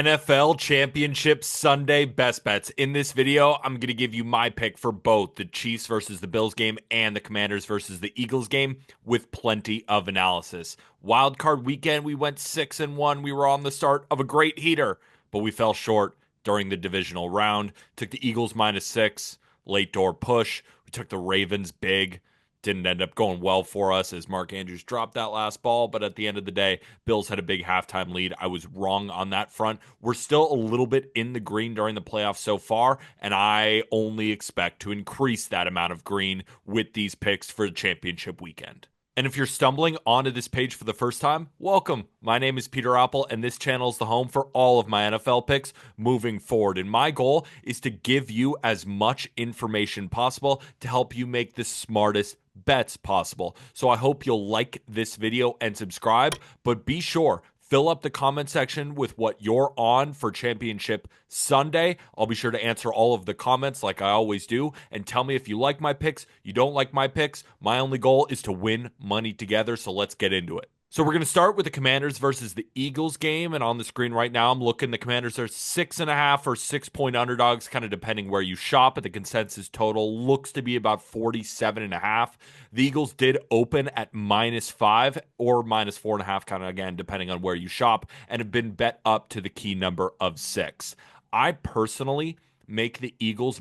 NFL Championship Sunday best bets. In this video, I'm going to give you my pick for both the Chiefs versus the Bills game and the Commanders versus the Eagles game with plenty of analysis. Wild card weekend, we went 6-1. We were on the start of a great heater, but we fell short during the divisional round. Took the Eagles -6, late door push. We took the Ravens big. Didn't end up going well for us as Mark Andrews dropped that last ball. But at the end of the day, Bills had a big halftime lead. I was wrong on that front. We're still a little bit in the green during the playoffs so far, and I only expect to increase that amount of green with these picks for the championship weekend. And if you're stumbling onto this page for the first time, welcome. My name is Peter Apple, and this channel is the home for all of my NFL picks moving forward. And my goal is to give you as much information possible to help you make the smartest bets possible. So I hope you'll like this video and subscribe, but be sure, fill up the comment section with what you're on for Championship Sunday. I'll be sure to answer all of the comments like I always do. And tell me if you like my picks, you don't like my picks. My only goal is to win money together. So let's get into it. So we're going to start with the Commanders versus the Eagles game. And on the screen right now, I'm looking. The Commanders are 6.5 or 6-point underdogs, kind of depending where you shop. But the consensus total looks to be about 47.5. The Eagles did open at -5 or -4.5, kind of again, depending on where you shop, and have been bet up to the key number of 6. I personally make the Eagles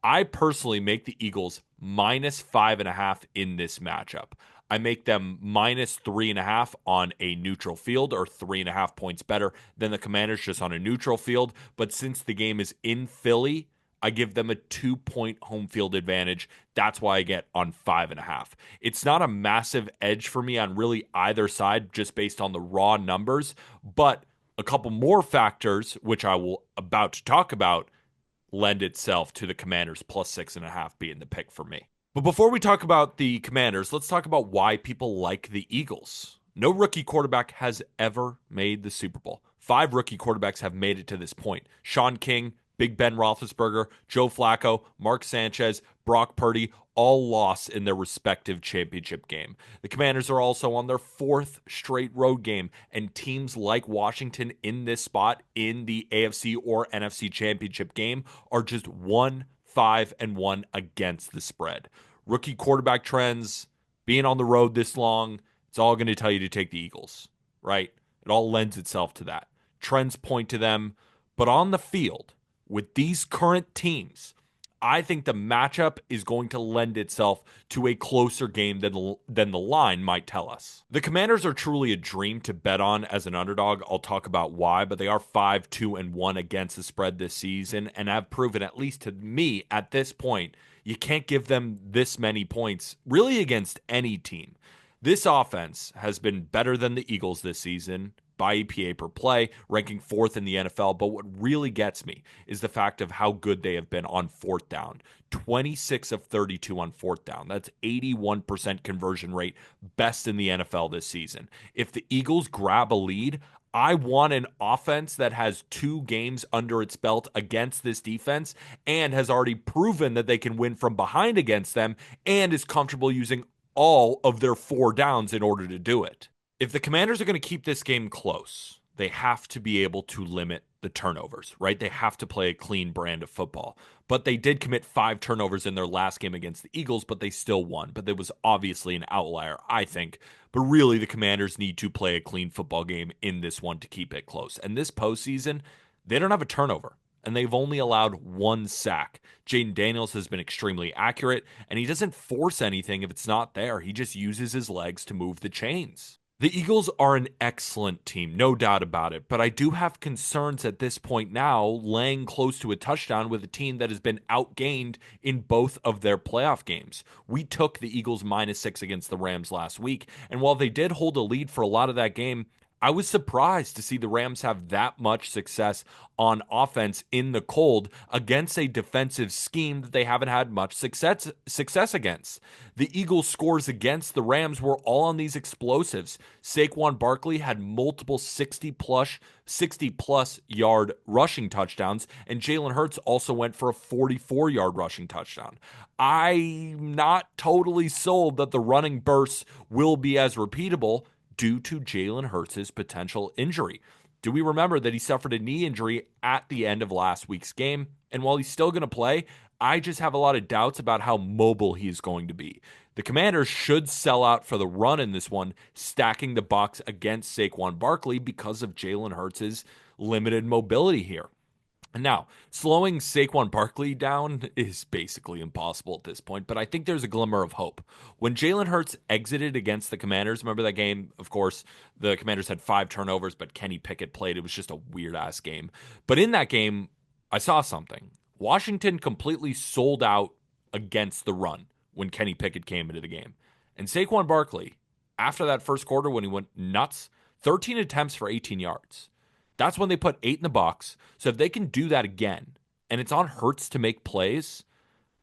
I personally make the Eagles -5.5 in this matchup. I make them -3.5 on a neutral field, or 3.5 points better than the Commanders just on a neutral field. But since the game is in Philly, I give them a 2-point home field advantage. That's why I get on 5.5. It's not a massive edge for me on really either side, just based on the raw numbers. But a couple more factors, which I will about to talk about, lend itself to the Commanders +6.5 being the pick for me. But before we talk about the Commanders, let's talk about why people like the Eagles. No rookie quarterback has ever made the Super Bowl. 5 rookie quarterbacks have made it to this point. Sean King, Big Ben Roethlisberger, Joe Flacco, Mark Sanchez, Brock Purdy, all lost in their respective championship game. The Commanders are also on their 4th straight road game, and teams like Washington in this spot in the AFC or NFC championship game are just 1-5-1 against the spread. Rookie quarterback trends, being on the road this long, it's all going to tell you to take the Eagles, right? It all lends itself to that. Trends point to them, but on the field, with these current teams, I think the matchup is going to lend itself to a closer game than the line might tell us. The Commanders are truly a dream to bet on as an underdog. I'll talk about why, but they are 5-2-1 against the spread this season and have proven, at least to me at this point, you can't give them this many points really against any team. This offense has been better than the Eagles this season by EPA per play, ranking 4th in the NFL. But what really gets me is the fact of how good they have been on 4th down. 26 of 32 on 4th down. That's 81% conversion rate, best in the NFL this season. If the Eagles grab a lead, I want an offense that has 2 games under its belt against this defense and has already proven that they can win from behind against them and is comfortable using all of their 4 downs in order to do it. If the Commanders are going to keep this game close, they have to be able to limit the turnovers, right? They have to play a clean brand of football. But they did commit 5 turnovers in their last game against the Eagles, but they still won. But it was obviously an outlier, I think. But really, the Commanders need to play a clean football game in this one to keep it close. And this postseason, they don't have a turnover, and they've only allowed 1 sack. Jaden Daniels has been extremely accurate, and he doesn't force anything if it's not there. He just uses his legs to move the chains. The Eagles are an excellent team, no doubt about it, but I do have concerns at this point now laying close to a touchdown with a team that has been outgained in both of their playoff games. We took the Eagles -6 against the Rams last week, and while they did hold a lead for a lot of that game, I was surprised to see the Rams have that much success on offense in the cold against a defensive scheme that they haven't had much success against. The Eagles' scores against the Rams were all on these explosives. Saquon Barkley had multiple 60-plus yard rushing touchdowns, and Jalen Hurts also went for a 44-yard rushing touchdown. I'm not totally sold that the running bursts will be as repeatable due to Jalen Hurts' potential injury. do we remember that he suffered a knee injury at the end of last week's game? And while he's still going to play, I just have a lot of doubts about how mobile he's going to be. The Commanders should sell out for the run in this one, stacking the box against Saquon Barkley because of Jalen Hurts' limited mobility here. Now, slowing Saquon Barkley down is basically impossible at this point, but I think there's a glimmer of hope. When Jalen Hurts exited against the Commanders, remember that game? Of course, the Commanders had 5 turnovers, but Kenny Pickett played. It was just a weird ass game. But in that game, I saw something. Washington completely sold out against the run when Kenny Pickett came into the game. And Saquon Barkley, after that first quarter when he went nuts, 13 attempts for 18 yards. That's when they put 8 in the box. So if they can do that again, and it's on Hurts to make plays,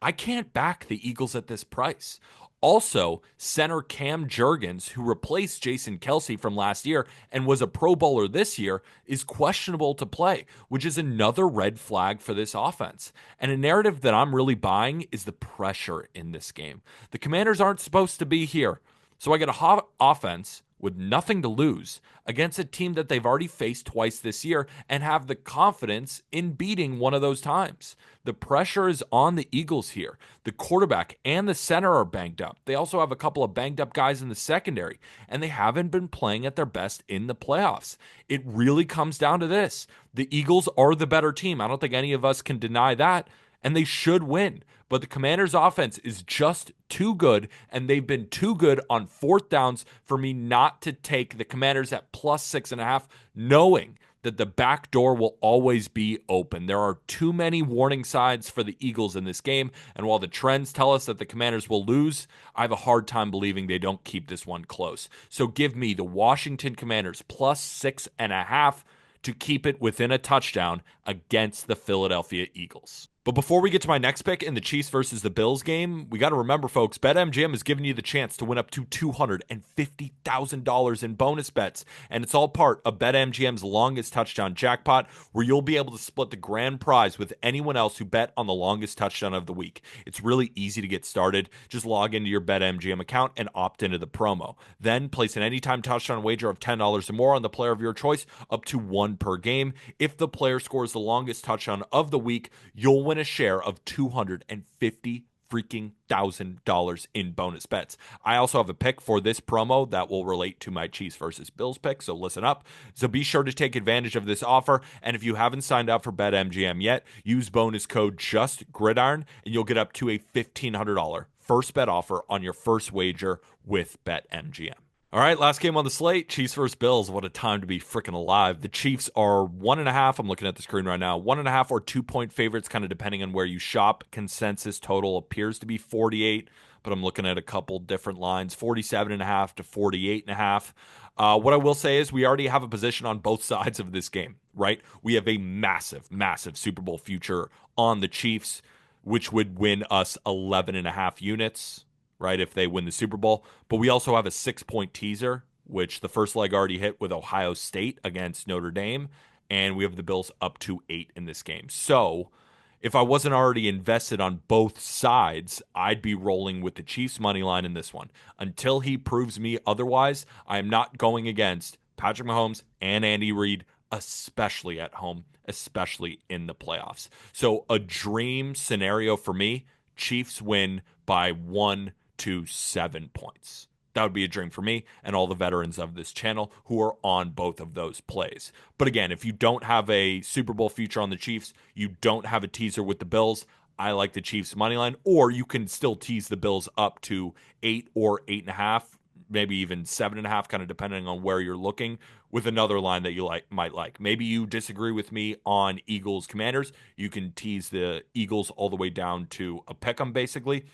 I can't back the Eagles at this price. Also, center Cam Jurgens, who replaced Jason Kelsey from last year and was a Pro Bowler this year, is questionable to play, which is another red flag for this offense. And a narrative that I'm really buying is the pressure in this game. The Commanders aren't supposed to be here. So I get a hot offense with nothing to lose against a team that they've already faced twice this year and have the confidence in beating one of those times. The pressure is on the Eagles here. The quarterback and the center are banged up. They also have a couple of banged up guys in the secondary, and they haven't been playing at their best in the playoffs. It really comes down to this. The Eagles are the better team. I don't think any of us can deny that, and they should win. But the Commanders' offense is just too good, and they've been too good on fourth downs for me not to take the Commanders at +6.5, knowing that the back door will always be open. There are too many warning signs for the Eagles in this game, and while the trends tell us that the Commanders will lose, I have a hard time believing they don't keep this one close. So give me the Washington Commanders +6.5 to keep it within a touchdown against the Philadelphia Eagles. But before we get to my next pick in the Chiefs versus the Bills game, we got to remember, folks, BetMGM is giving you the chance to win up to $250,000 in bonus bets. And it's all part of BetMGM's longest touchdown jackpot, where you'll be able to split the grand prize with anyone else who bet on the longest touchdown of the week. It's really easy to get started. Just log into your BetMGM account and opt into the promo. Then place an anytime touchdown wager of $10 or more on the player of your choice, up to one per game. If the player scores the longest touchdown of the week, you'll win a share of $250,000 in bonus bets. I also have a pick for this promo that will relate to my Chiefs versus Bills pick, so listen up. So be sure to take advantage of this offer, and if you haven't signed up for BetMGM yet, use bonus code JustGridiron, and you'll get up to a $1,500 first bet offer on your first wager with BetMGM. All right, last game on the slate, Chiefs versus Bills. What a time to be freaking alive. The Chiefs are 1.5. I'm looking at the screen right now. 1.5 or 2-point favorites, kind of depending on where you shop. Consensus total appears to be 48, but I'm looking at a couple different lines, 47.5 to 48.5. What I will say is we already have a position on both sides of this game, right? We have a massive, massive Super Bowl future on the Chiefs, which would win us 11.5 units, right, if they win the Super Bowl. But we also have a 6-point teaser, which the first leg already hit with Ohio State against Notre Dame, and we have the Bills up to 8 in this game. So if I wasn't already invested on both sides, I'd be rolling with the Chiefs money line in this one. Until he proves me otherwise, I am not going against Patrick Mahomes and Andy Reid, especially at home, especially in the playoffs. So a dream scenario for me, Chiefs win by 1 to 7 points. That would be a dream for me and all the veterans of this channel who are on both of those plays. But again, if you don't have a Super Bowl future on the Chiefs, you don't have a teaser with the Bills, I like the Chiefs money line, or you can still tease the Bills up to 8 or 8.5, maybe even 7.5, kind of depending on where you're looking, with another line that you might like. Maybe you disagree with me on Eagles Commanders. You can tease the Eagles all the way down to a pick 'em basically,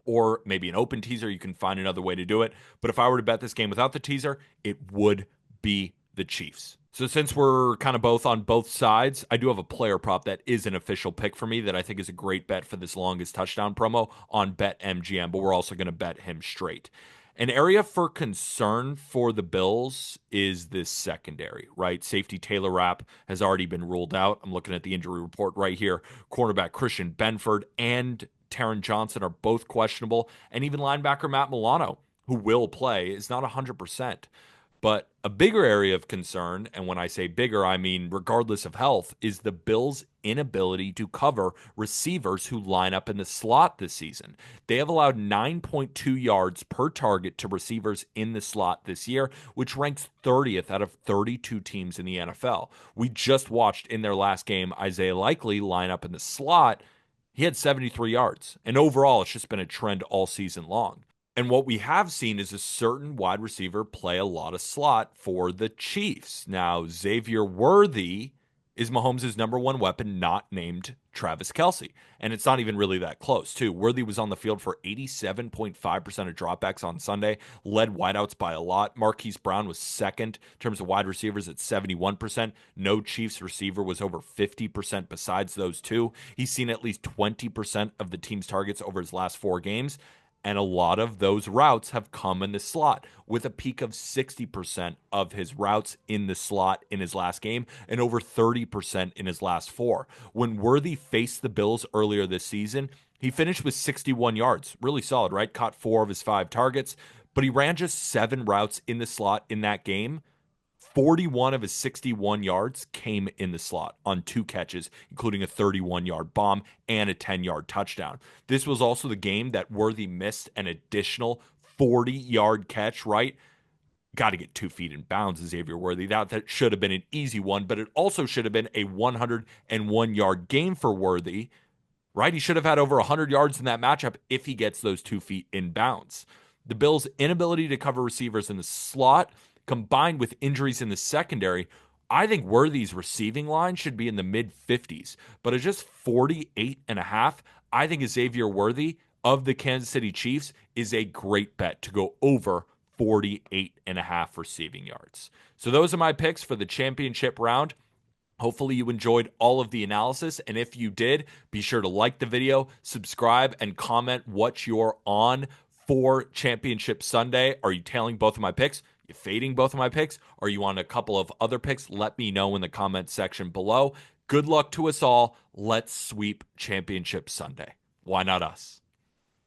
or maybe an open teaser. You can find another way to do it. But if I were to bet this game without the teaser, it would be the Chiefs. So since we're kind of both on both sides, I do have a player prop that is an official pick for me that I think is a great bet for this longest touchdown promo on BetMGM, but we're also going to bet him straight. An area for concern for the Bills is this secondary, right? Safety Taylor Rapp has already been ruled out. I'm looking at the injury report right here. Cornerback Christian Benford and Taron Johnson are both questionable, and even linebacker Matt Milano, who will play, is not 100%. But a bigger area of concern, and when I say bigger, I mean regardless of health, is the Bills' inability to cover receivers who line up in the slot this season. They have allowed 9.2 yards per target to receivers in the slot this year, which ranks 30th out of 32 teams in the NFL. We just watched in their last game Isaiah Likely line up in the slot. He had 73 yards. And overall, it's just been a trend all season long. And what we have seen is a certain wide receiver play a lot of slot for the Chiefs. Now, Xavier Worthy is Mahomes' number one weapon, not named Travis Kelce. And it's not even really that close, too. Worthy was on the field for 87.5% of dropbacks on Sunday, led wideouts by a lot. Marquise Brown was second in terms of wide receivers at 71%. No Chiefs receiver was over 50% besides those two. He's seen at least 20% of the team's targets over his last 4 games. And a lot of those routes have come in the slot with a peak of 60% of his routes in the slot in his last game and over 30% in his last four. When Worthy faced the Bills earlier this season, he finished with 61 yards. Really solid, right? Caught 4 of his 5 targets, but he ran just 7 routes in the slot in that game. 41 of his 61 yards came in the slot on 2 catches, including a 31-yard bomb and a 10-yard touchdown. This was also the game that Worthy missed an additional 40-yard catch, right? Got to get 2 feet in bounds, Xavier Worthy. That should have been an easy one, but it also should have been a 101-yard game for Worthy, right? He should have had over 100 yards in that matchup if he gets those 2 feet in bounds. The Bills' inability to cover receivers in the slot, combined with injuries in the secondary, I think Worthy's receiving line should be in the mid 50s. But at just 48 and a half, I think Xavier Worthy of the Kansas City Chiefs is a great bet to go over 48 and a half receiving yards. So those are my picks for the championship round. Hopefully, you enjoyed all of the analysis. And if you did, be sure to like the video, subscribe, and comment what you're on for Championship Sunday. Are you tailing both of my picks? You fading both of my picks? Are you on a couple of other picks? Let me know in the comment section below. Good luck to us all. Let's sweep Championship Sunday. Why not us?